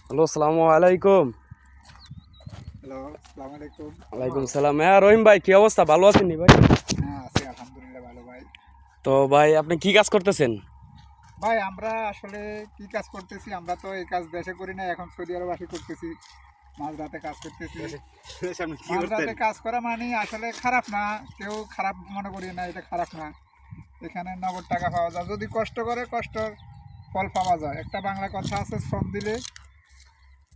Hello, আসসালামু আলাইকুম। Hello, আসসালামু আলাইকুম। ওয়ালাইকুম সালাম। হ্যাঁ রহিম ভাই, কি অবস্থা? ভালো আছেন নি ভাই? হ্যাঁ, আছি আলহামদুলিল্লাহ ভালো ভাই। তো ভাই আপনি কি কাজ করতেছেন? ভাই আমরা আসলে কি কাজ করতেছি? আমরা তো এই কাজ দেশে করি না, এখন সৌদি আরব আসি করতেছি। মাঝরাতে কাজ করতেছি। মাঝরাতে কাজ করা মানে আসলে খারাপ না, কেউ খারাপ মনে করি না, এটা খারাপ না। এখানে নগদ টাকা পাওয়া যায়, যদি কষ্ট করে কষ্টর ফল পাওয়া যায়। একটা বাংলা কথা আছে, শ্রম দিলে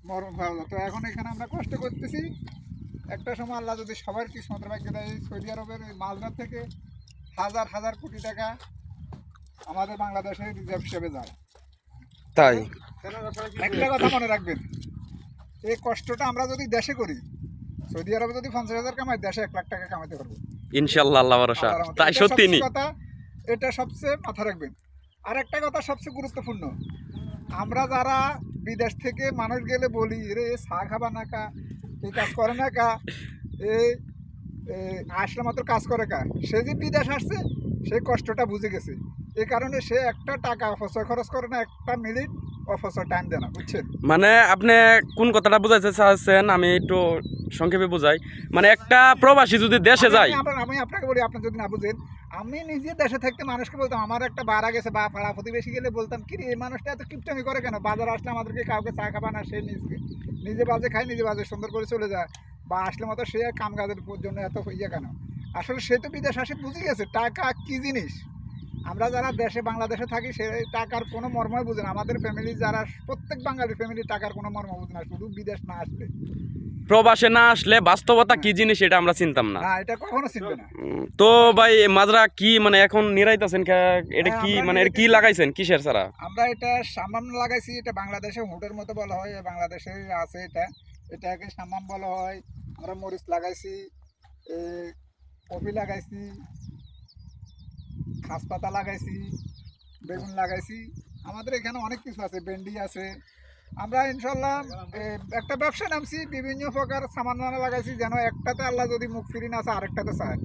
মরণ পাওয়া যায়। তো এখন এখানে আমরা কষ্ট করতেছি, একটা সময় আল্লাহ যদি সবার কিসমতের ভাগ্যে দেয়, সৌদি আরবের ওই মাঝরাত থেকে হাজার হাজার কোটি টাকা আমাদের বাংলাদেশে রিজার্ভ হিসেবে যায়। তাই একটা কথা মনে রাখবেন, এই কষ্টটা আমরা যদি দেশে করি, সৌদি আরবে যদি 50,000 কামাই, দেশে 1 লাখ টাকা কামাইতে পারবো ইনশাআল্লাহ, আল্লাহ ভরসা। আল্লাহর রহমতে। তাই এটা সত্যি নি? সবচেয়ে কথা, এটা সবচেয়ে মাথা রাখবেন। আর একটা কথা সবচেয়ে গুরুত্বপূর্ণ, আমরা যারা বিদেশ থেকে মানুষ গেলে বলি, রে চা খাবা না কা, এই কাজ করে না কা, এই আসলে মাত্র কাজ করে কা, সে যে বিদেশ আসছে সেই কষ্টটা বুঝে গেছে। এই কারণে সে একটা টাকা অপচয় খরচ করে না, একটা মিনিট অপচয় টাইম দেয় না, বুঝছেন? মানে আপনি কোন কথাটা বুঝাইতে চাচ্ছেন আমি একটু সংক্ষেপে বুঝাই। মানে একটা প্রবাসী যদি দেশে আমি যায়, আমি আপনাকে বলি, আপনি যদি না বুঝেন, আমি নিজে দেশে থাকতে মানুষকে বলতাম, আমার একটা বাড়া গেছে বা পাড়া প্রতিবেশী গেলে বলতাম, কি রে এই মানুষটা এত কিপটামি করে কেন? বাজার আসলে আমাদেরকে কাউকে চা খাবা না, সে নিজে বাজে খায়, নিজে বাজে সুন্দর করে চলে যায়, বা আসলে মতো সে কাম কাজের জন্য এত ইয়ে কেন? আসলে সে তো বিদেশ আসে বুঝে গেছে টাকা কি জিনিস। আমরা যারা দেশে বাংলাদেশে থাকি সে টাকার কোনো মর্মই বুঝে না। আমাদের ফ্যামিলি যারা, প্রত্যেক বাঙালি ফ্যামিলি টাকার কোনো মর্ম বুঝে না, শুধু বিদেশ না আসলে। প্রবাসে না আসলে বাস্তবতা কি জিনিস এটা আমরা চিনতাম না। না, এটা কখনো চিনবে না। তো ভাই মাজরা কি মানে এখন নিরাইতেছেন? এটা হ্যাঁ, কি আমরা মানে এটা কি নিরাইতেছি। লাগাইছেন কিসের ছাড়া? আমরা এটা সাম্মাম লাগাইছি, এটা বাংলাদেশে হুডের মতো বলা হয়, বাংলাদেশে আছে এটা, এটাকে সাম্মাম বলা হয়। আমরা মরিচ লাগাইছি, এ, কফি লাগাইছি, খাস পাতা লাগাইছি, বেগুন লাগাইছি। আমাদের এখানে অনেক কিছু আছে, ভেন্ডি আছে। আমরা ইনশাল্লাহ একটা ব্যবসা নামছি, বিভিন্ন প্রকার সামান লাগাইছি, যেন একটাতে আল্লাহ যদি মুখ ফিরি না আছে আরেকটাতে চায়।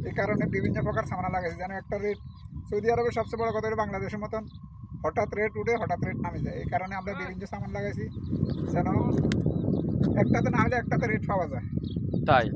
এই কারণে বিভিন্ন প্রকার সামান লাগাইছি, যেন একটা রেট, সৌদি আরবের সবচেয়ে বড় কথা হলো বাংলাদেশের মতন হঠাৎ রেট উঠে হঠাৎ রেট নামে যায়। এই কারণে আমরা বিভিন্ন সামান লাগাইছি, যেন একটাতে না হলে একটাতে রেট পাওয়া যায়। তাই